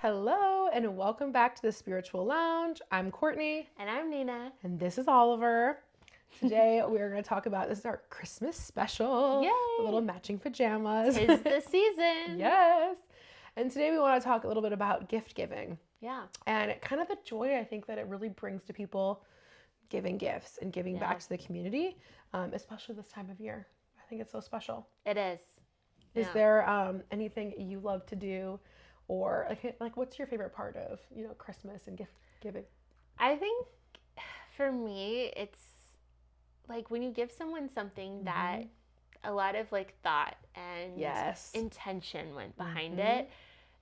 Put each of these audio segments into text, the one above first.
Hello and welcome back to the Spiritual Lounge. I'm Courtney And I'm Nina. and this is Oliver. Today we are going to talk about, this is our Christmas special. Yay! The little matching pajamas. 'Tis the season. Yes. And today we want to talk a little bit about gift giving Yeah. and kind of the joy I think that it really brings to people giving gifts and giving back to the community, especially this time of year. I think it's so special. It is. Is there anything you love to do, or like what's your favorite part of Christmas and gift giving? I think for me, it's like when you give someone something that a lot of like thought and intention went behind it,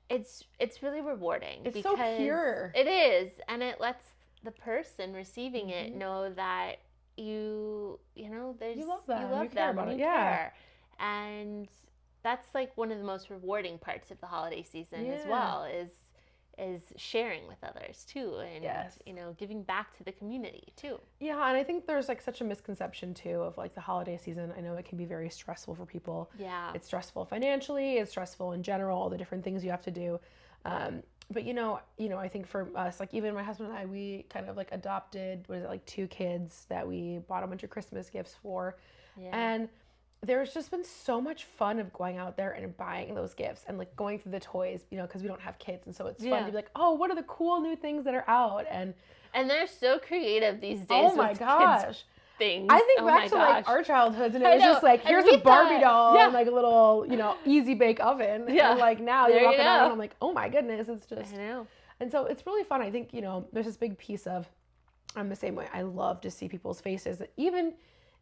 it's really rewarding. It's so pure. It is, and it lets the person receiving it know that you love them, you love you care them, about and it. you care. And that's like one of the most rewarding parts of the holiday season as well, is sharing with others too, and giving back to the community too. Yeah, and I think there's like such a misconception too of like the holiday season. I know it can be very stressful for people. Yeah. It's stressful financially, it's stressful in general, all the different things you have to do. But I think for us, like even my husband and I, we kind of like adopted, like 2 kids that we bought a bunch of Christmas gifts for. Yeah. And there's just been so much fun of going out there and buying those gifts and like going through the toys, because we don't have kids. And so it's fun to be like, oh, what are the cool new things that are out? And they're so creative these days. Oh my with gosh. Kids things. I think back to like our childhoods, and it was just like, here's a Barbie doll and like a little, easy bake oven. Yeah. And like now you're walking around and I'm like, oh my goodness, it's just. I know. And so it's really fun. I think, there's this big piece of, I'm the same way. I love to see people's faces, that even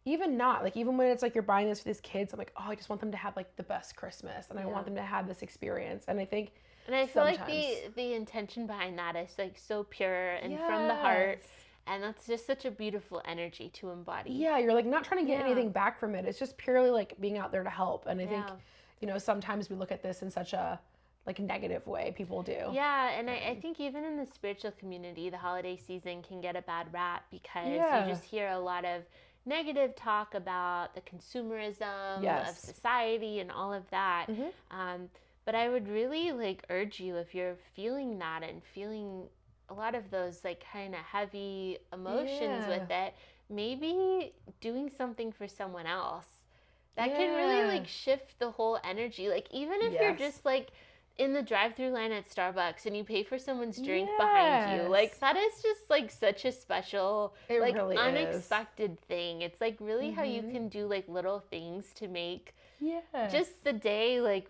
when it's like you're buying this for these kids, I'm like, oh, I just want them to have like the best Christmas, and I want them to have this experience. And I think, and I feel like the intention behind that is like so pure and from the heart, and that's just such a beautiful energy to embody. Yeah, you're like not trying to get anything back from it. It's just purely like being out there to help. And I think, sometimes we look at this in such a like negative way. People do. Yeah, and I think even in the spiritual community, the holiday season can get a bad rap because you just hear a lot of negative talk about the consumerism of society and all of that. But I would really like urge you, if you're feeling that and feeling a lot of those like kind of heavy emotions with it, maybe doing something for someone else that can really like shift the whole energy. Like even if you're just like in the drive-through line at Starbucks and you pay for someone's drink behind you, like that is just like such a special, like really unexpected thing. It's like really how you can do like little things to make just the day, like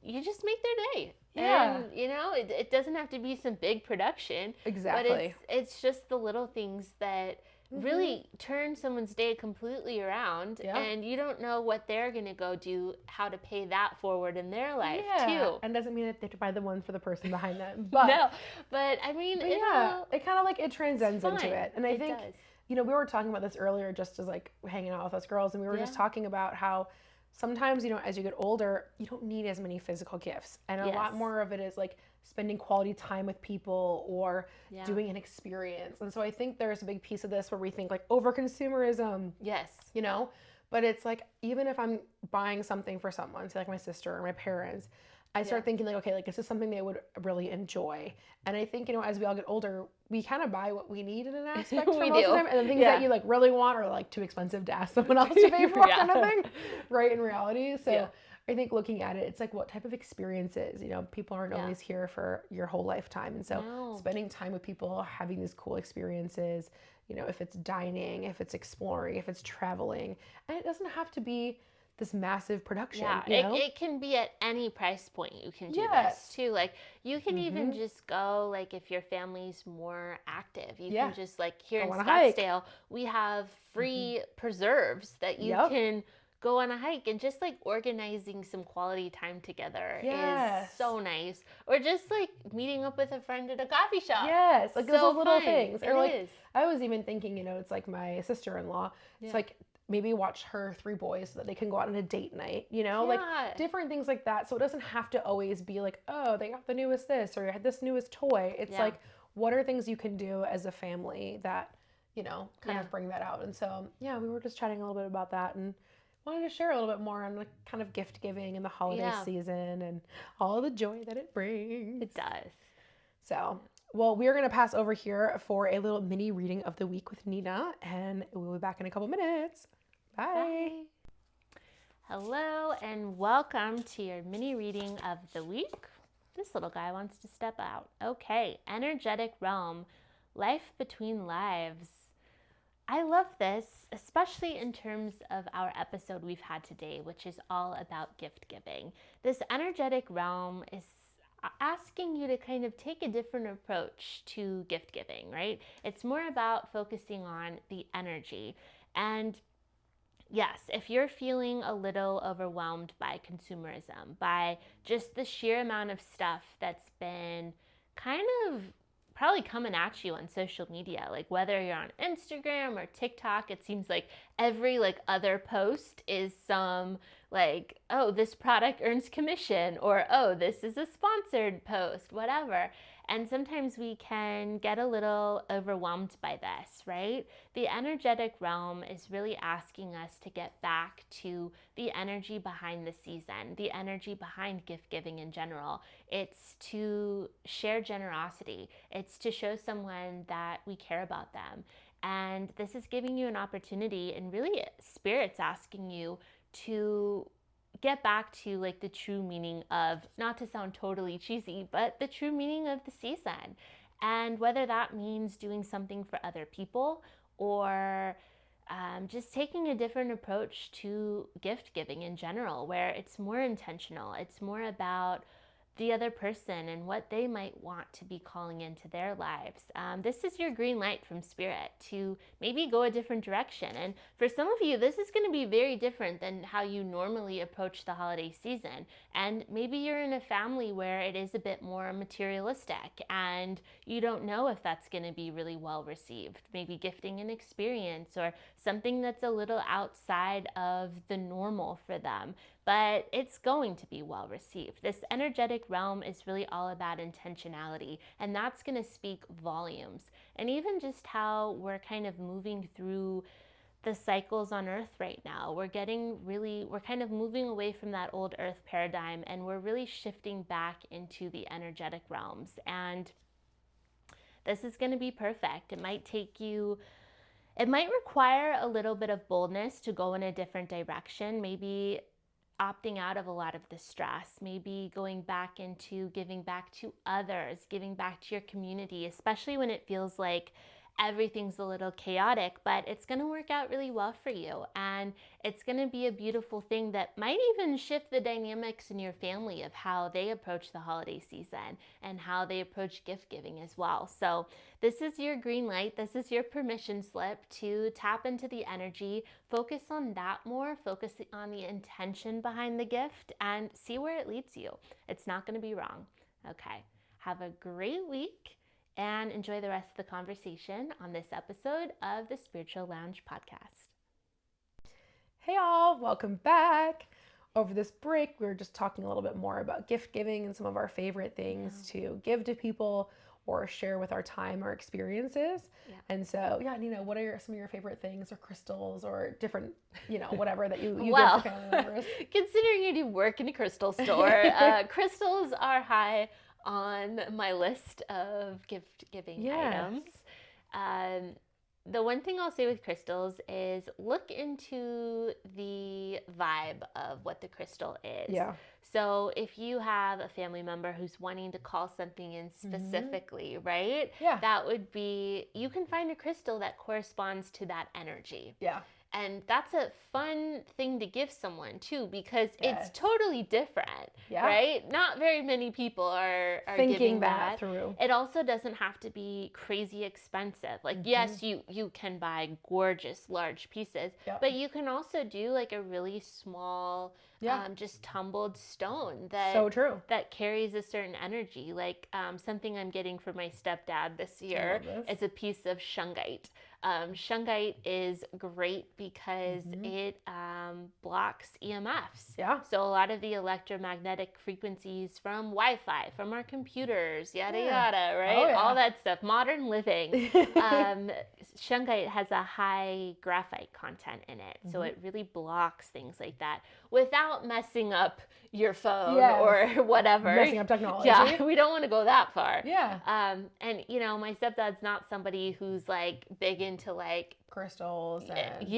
you just make their day. And it doesn't have to be some big production. Exactly. But it's just the little things that really turn someone's day completely around, and you don't know what they're going to go do, how to pay that forward in their life too. And doesn't mean that they have to buy the one for the person behind them. But no, but I mean, it kind of like it transcends into it. And I think, we were talking about this earlier, just as like hanging out with us girls, and we were just talking about how sometimes, as you get older, you don't need as many physical gifts. And a lot more of it is like spending quality time with people or doing an experience. And so I think there's a big piece of this where we think like over consumerism. Yes. But it's like, even if I'm buying something for someone, say like my sister or my parents, I start thinking like, okay, like this is something they would really enjoy. And I think, as we all get older, we kind of buy what we need in an aspect for most of the time. And the things that you like really want are like too expensive to ask someone else to pay for kind of thing, right, in reality. So I think looking at it, it's like what type of experiences, people aren't always here for your whole lifetime. And so spending time with people, having these cool experiences, if it's dining, if it's exploring, if it's traveling, and it doesn't have to be this massive production. It can be at any price point. You can do this too. Like you can even just go, like if your family's more active, you can just like here in Scottsdale, we have free preserves that you can go on a hike, and just like organizing some quality time together is so nice. Or just like meeting up with a friend at a coffee shop. Yes, like those little things. It or like is. I was even thinking, it's like my sister-in-law. It's like maybe watch her 3 boys so that they can go out on a date night, like different things like that. So it doesn't have to always be like, oh, they got the newest this or this newest toy. It's like, what are things you can do as a family that, kind of bring that out. And so, we were just chatting a little bit about that and wanted to share a little bit more on the kind of gift giving and the holiday season and all the joy that it brings. It does. So, well, we're going to pass over here for a little mini reading of the week with Nina, and we'll be back in a couple minutes. Bye. Bye. Hello, and welcome to your mini reading of the week. This little guy wants to step out. Okay, energetic realm, life between lives. I love this, especially in terms of our episode we've had today, which is all about gift giving. This energetic realm is asking you to kind of take a different approach to gift giving, right? It's more about focusing on the energy. And yes, if you're feeling a little overwhelmed by consumerism, by just the sheer amount of stuff that's been kind of probably coming at you on social media, like whether you're on Instagram or TikTok, it seems like every other post is some like, oh, this product earns commission, or oh, this is a sponsored post, whatever. And sometimes we can get a little overwhelmed by this, right? The energetic realm is really asking us to get back to the energy behind the season, the energy behind gift giving in general. It's to share generosity. It's to show someone that we care about them. And this is giving you an opportunity, and really Spirit's asking you to get back to the true meaning of, not to sound totally cheesy, but the true meaning of the season. And whether that means doing something for other people or just taking a different approach to gift giving in general, where it's more intentional. It's more about the other person and what they might want to be calling into their lives. This is your green light from Spirit to maybe go a different direction. And for some of you, this is going to be very different than how you normally approach the holiday season. And maybe you're in a family where it is a bit more materialistic and you don't know if that's going to be really well received. Maybe gifting an experience or something that's a little outside of the normal for them, but it's going to be well received. This energetic realm is really all about intentionality, and that's going to speak volumes. And even just how we're kind of moving through the cycles on Earth right now. We're kind of moving away from that old Earth paradigm, and we're really shifting back into the energetic realms. And this is going to be perfect. It might require a little bit of boldness to go in a different direction, maybe opting out of a lot of the stress, maybe going back into giving back to others, giving back to your community, especially when it feels like everything's a little chaotic, but it's going to work out really well for you. And it's going to be a beautiful thing that might even shift the dynamics in your family of how they approach the holiday season and how they approach gift giving as well. So this is your green light. This is your permission slip to tap into the energy, focus on that more, focus on the intention behind the gift, and see where it leads you. It's not going to be wrong. Okay. Have a great week and enjoy the rest of the conversation on this episode of the Spiritual Lounge podcast. Hey all, welcome back. Over this break, we were just talking a little bit more about gift giving and some of our favorite things to give to people or share with our time or experiences. Yeah. And so, Nina, what are some of your favorite things or crystals or different, whatever that you well, give to family members? Considering you do work in a crystal store, crystals are high on my list of gift giving items. The one thing I'll say with crystals is look into the vibe of what the crystal is. Yeah. So if you have a family member who's wanting to call something in specifically, right? Yeah. That would be, you can find a crystal that corresponds to that energy. Yeah. And that's a fun thing to give someone too, because it's totally different, right? Not very many people are thinking giving that through. It also doesn't have to be crazy expensive. Yes, you can buy gorgeous large pieces, but you can also do a really small, just tumbled stone that carries a certain energy. Something I'm getting for my stepdad this year is a piece of shungite. Shungite is great because it blocks EMFs. Yeah. So a lot of the electromagnetic frequencies from Wi-Fi, from our computers, yada, right? Oh, yeah. All that stuff, modern living. shungite has a high graphite content in it, so it really blocks things like that without messing up your phone or whatever. Messing up technology. Yeah, we don't want to go that far. Yeah. And you know, my stepdad's not somebody who's like big into like crystals and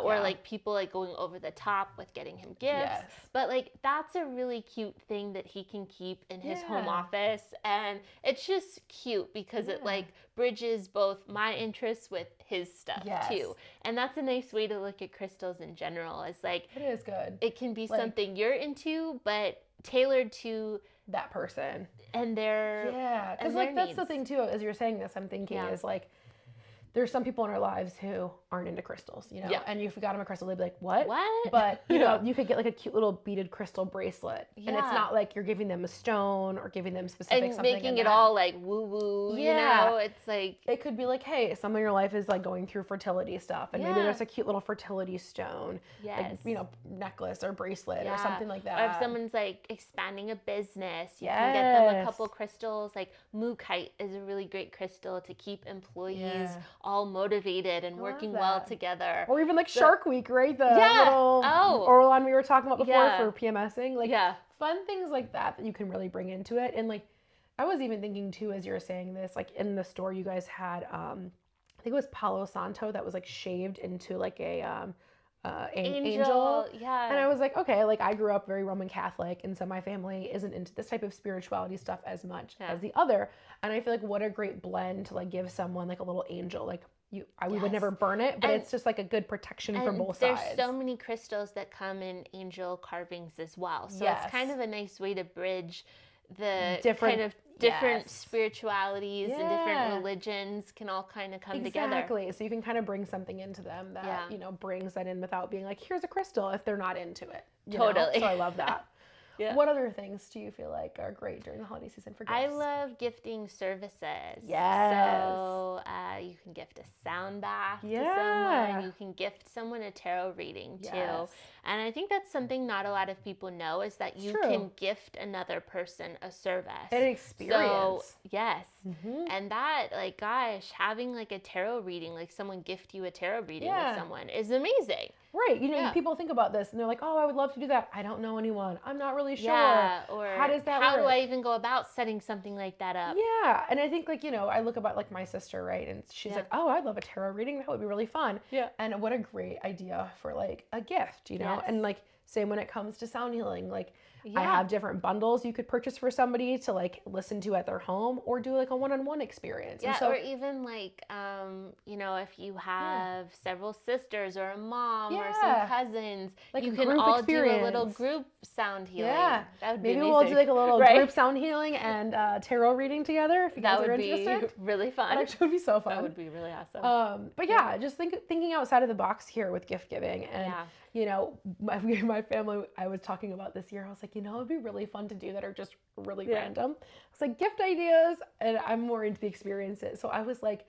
or like people like going over the top with getting him gifts. But like that's a really cute thing that he can keep in his home office, and it's just cute because it like bridges both my interests with his stuff too. And that's a nice way to look at crystals in general. It's like it is good. It can be like, something you're into, but tailored to that person and their because like that's the thing too. As you're saying this, I'm thinking is like there's some people in our lives who aren't into crystals, you know, and if you got them a crystal, they'd be like, what? But, you know, you could get like a cute little beaded crystal bracelet. And it's not like you're giving them a stone or giving them specific and something. Making it all like woo-woo, you know? It's like... It could be like, hey, someone in your life is like going through fertility stuff. And maybe there's a cute little fertility stone. Like, you know, necklace or bracelet or something like that. Or if someone's like expanding a business, you can get them a couple crystals. Like Mookite is a really great crystal to keep employees all motivated and working well together. Or even like Shark Week, right? The little Orlan we were talking about before for PMSing. Like fun things like that you can really bring into it. And like I was even thinking too, as you were saying this, like in the store you guys had I think it was Palo Santo that was like shaved into like a angel. Yeah. And I was like, okay, like I grew up very Roman Catholic, and so my family isn't into this type of spirituality stuff as much as the other. And I feel like what a great blend to like give someone like a little angel. Like we would never burn it, but it's just like a good protection for both sides. There's so many crystals that come in angel carvings as well. So it's kind of a nice way to bridge the different spiritualities and different religions can all kind of come together. Exactly. So you can kind of bring something into them that, you know, brings that in without being like, here's a crystal if they're not into it. Totally. So I love that. What other things do you feel like are great during the holiday season for gifts? I love gifting services. Yes. So you can gift a sound bath to someone. You can gift someone a tarot reading too. And I think that's something not a lot of people know is that you can gift another person a service. An experience. So, and that, like, gosh, having like a tarot reading, like someone gift you a tarot reading with someone is amazing. Right. You know, people think about this and they're like, oh, I would love to do that. I don't know anyone. I'm not really sure. Or how does that work? How do I even go about setting something like that up? Yeah. And I think like, you know, I look about like my sister, right? And she's like, oh, I'd love a tarot reading. That would be really fun. Yeah. And what a great idea for like a gift, you know? And like, same when it comes to sound healing, like I have different bundles you could purchase for somebody to like listen to at their home or do like a one-on-one experience. Yeah, or even like, you know, if you have several sisters or a mom or some cousins, like you can all do a little group sound healing. Yeah, that would be amazing. We'll do like a little group sound healing and tarot reading together if you guys are interested. That would be really fun. That actually would be so fun. That would be really awesome. But yeah, just thinking outside of the box here with gift giving. And you know, my family, I was talking about this year, I was like, you know, it would be really fun to do that are just really random. It's like gift ideas, and I'm more into the experiences. So I was like,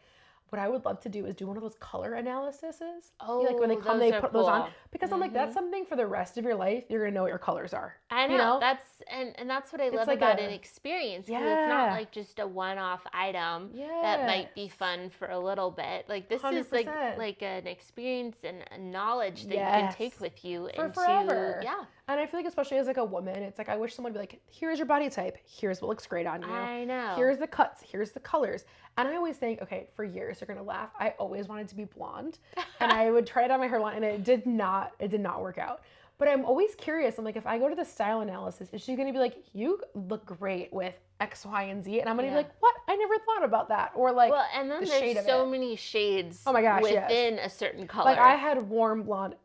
what I would love to do is do one of those color analyses. Oh, like when they come, they put those on. Because I'm like, that's something for the rest of your life. You're going to know what your colors are. I know. You know? That's and that's what I love like about an experience. Because it's not like just a one-off item that might be fun for a little bit. Like this 100%. Is like an experience and a knowledge that you can take with you for forever. Yeah. And I feel like especially as like a woman, it's like I wish someone would be like, here's your body type. Here's what looks great on you. I know. Here's the cuts. Here's the colors. And I always think, okay, for years, you're going to laugh. I always wanted to be blonde. And I would try it on my hairline, and it did not work out. But I'm always curious. I'm like, if I go to the style analysis, is she going to be like, you look great with X, Y, and Z? And I'm going to be like, what? I never thought about that. Or like, well, and then there's so many shades within a certain color. Like I had warm blonde.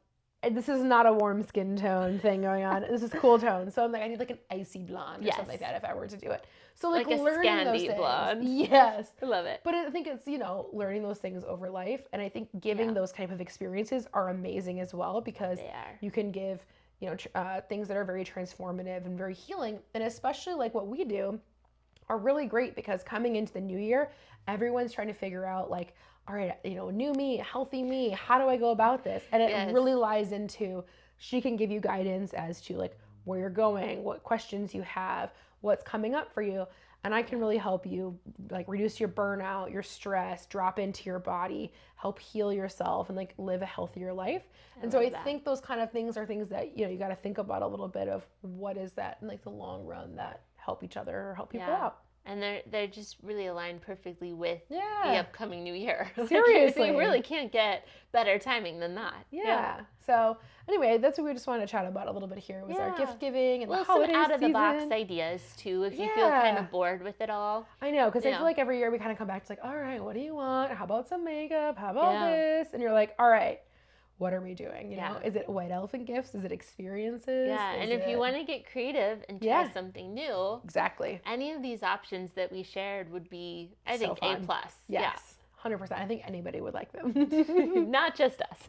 This is not a warm skin tone thing going on. This is cool tone. So I'm like, I need like an icy blonde or something like that if I were to do it. So like a learning Scandi those things. Blonde. Yes. I love it. But I think it's, you know, learning those things over life. And I think giving those type of experiences are amazing as well because you can give, you know, things that are very transformative and very healing. And especially like what we do are really great because coming into the new year, everyone's trying to figure out like, all right, you know, new me, healthy me, how do I go about this? And it really lies into, she can give you guidance as to like where you're going, what questions you have, what's coming up for you. And I can really help you like reduce your burnout, your stress, drop into your body, help heal yourself, and like live a healthier life. And so I think those kind of things are things that, you know, you got to think about a little bit of what is that in like the long run that help each other or help people out. And they're just really aligned perfectly with the upcoming new year. Seriously. You really can't get better timing than that. Yeah. So anyway, that's what we just wanted to chat about a little bit here. It was our gift giving and the holiday some out-of-the-box ideas, too, if you feel kind of bored with it all. I know, because I feel like every year we kind of come back to like, all right, what do you want? How about some makeup? How about this? And you're like, all right. What are we doing? You know, is it white elephant gifts? Is it experiences? And if you want to get creative and try something new, exactly. Any of these options that we shared would be, I think, A+. Yes. 100%. I think anybody would like them. Not just us.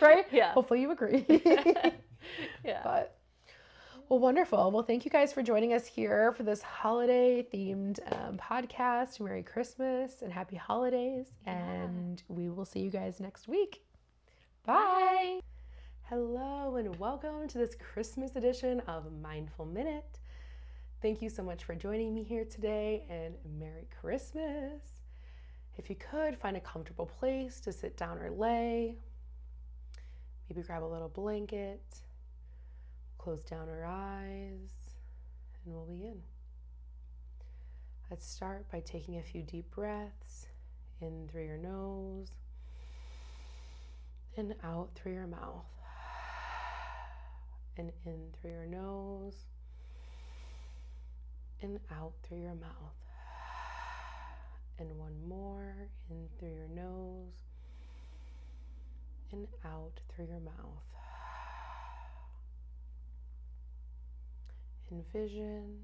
Right? Yeah. Hopefully you agree. But well, wonderful. Well, thank you guys for joining us here for this holiday themed podcast. Merry Christmas and happy holidays. And we will see you guys next week. Bye. Hello and welcome to this Christmas edition of Mindful Minute. Thank you so much for joining me here today and Merry Christmas. If you could, find a comfortable place to sit down or lay. Maybe grab a little blanket, close down our eyes, and we'll begin. Let's start by taking a few deep breaths in through your nose and out through your mouth, and in through your nose and out through your mouth, and one more, in through your nose and out through your mouth. Envision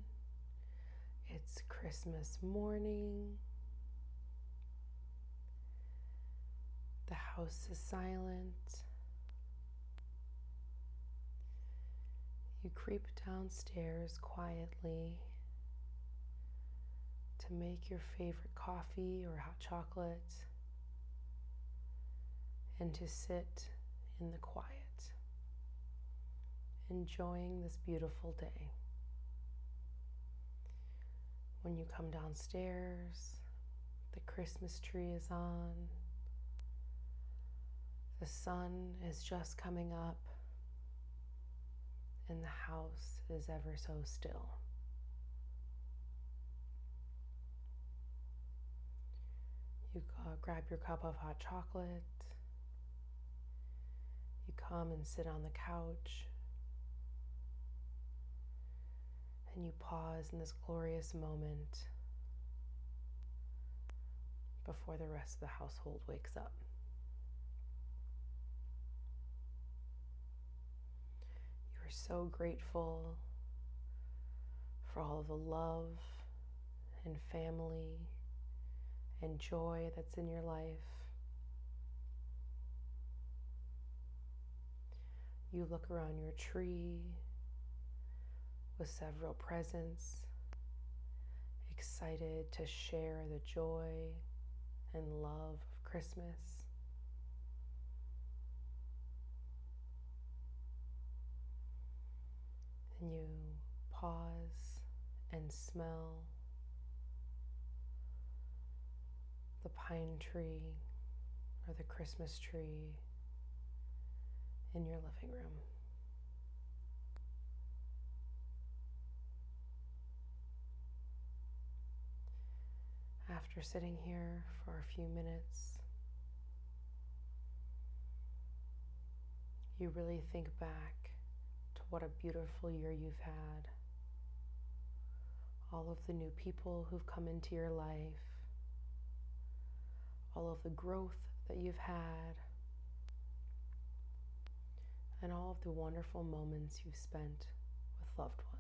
it's Christmas morning. The house is silent. You creep downstairs quietly to make your favorite coffee or hot chocolate and to sit in the quiet, enjoying this beautiful day. When you come downstairs, the Christmas tree is on. The sun is just coming up, and the house is ever so still. You grab your cup of hot chocolate. You come and sit on the couch, and you pause in this glorious moment before the rest of the household wakes up. We're so grateful for all of the love and family and joy that's in your life. You look around your tree with several presents, excited to share the joy and love of Christmas. And you pause and smell the pine tree or the Christmas tree in your living room. After sitting here for a few minutes, you really think back to what a beautiful year you've had. All of the new people who've come into your life, all of the growth that you've had, and all of the wonderful moments you've spent with loved ones.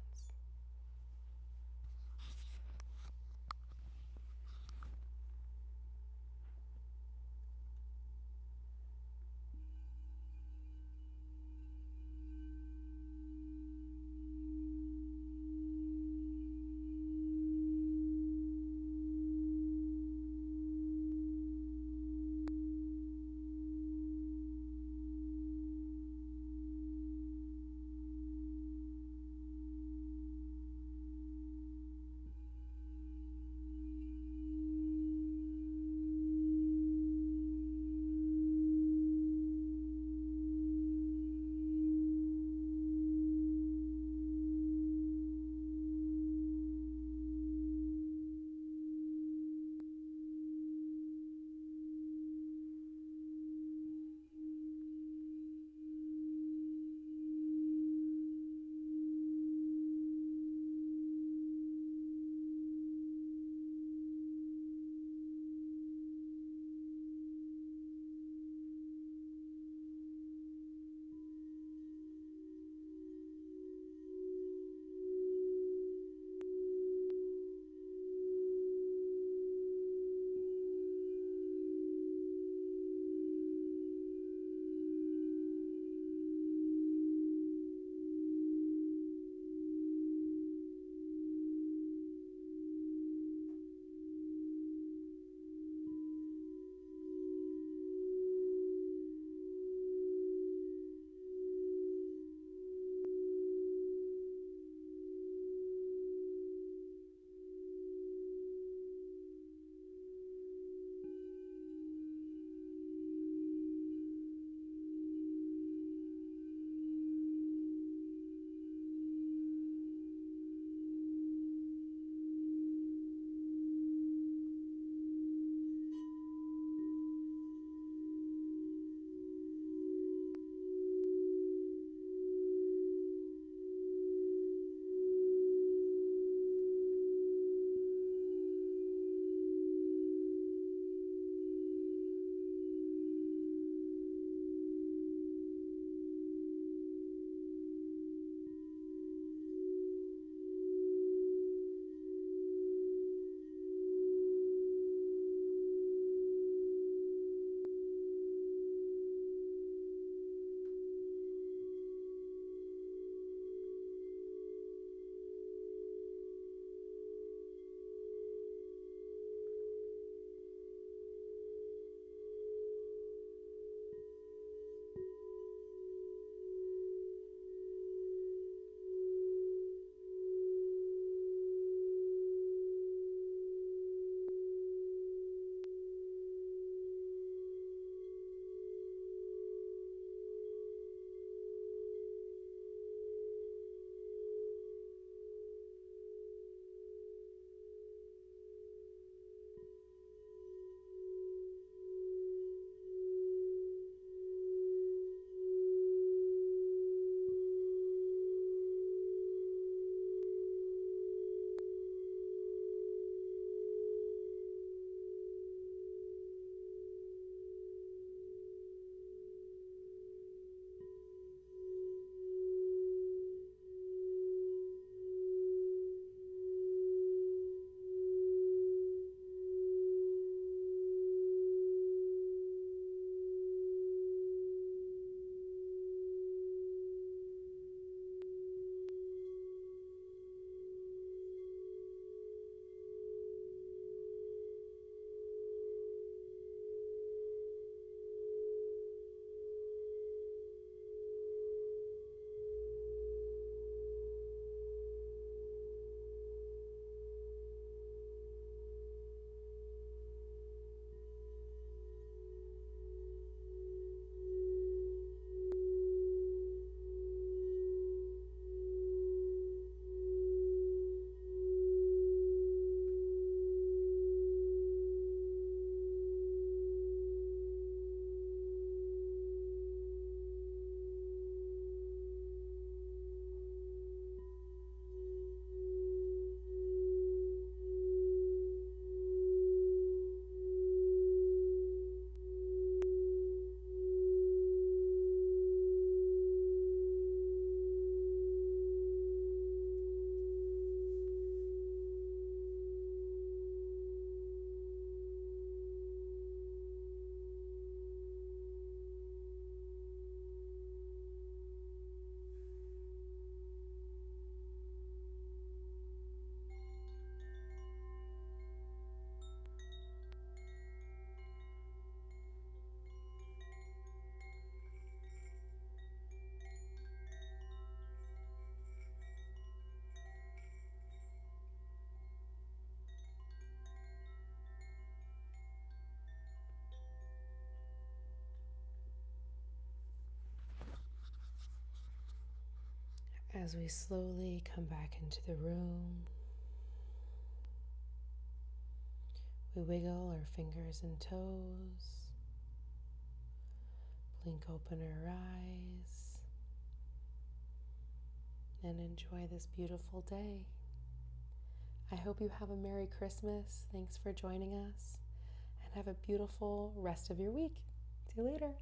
As we slowly come back into the room, we wiggle our fingers and toes, blink open our eyes, and enjoy this beautiful day. I hope you have a Merry Christmas. Thanks for joining us, and have a beautiful rest of your week. See you later.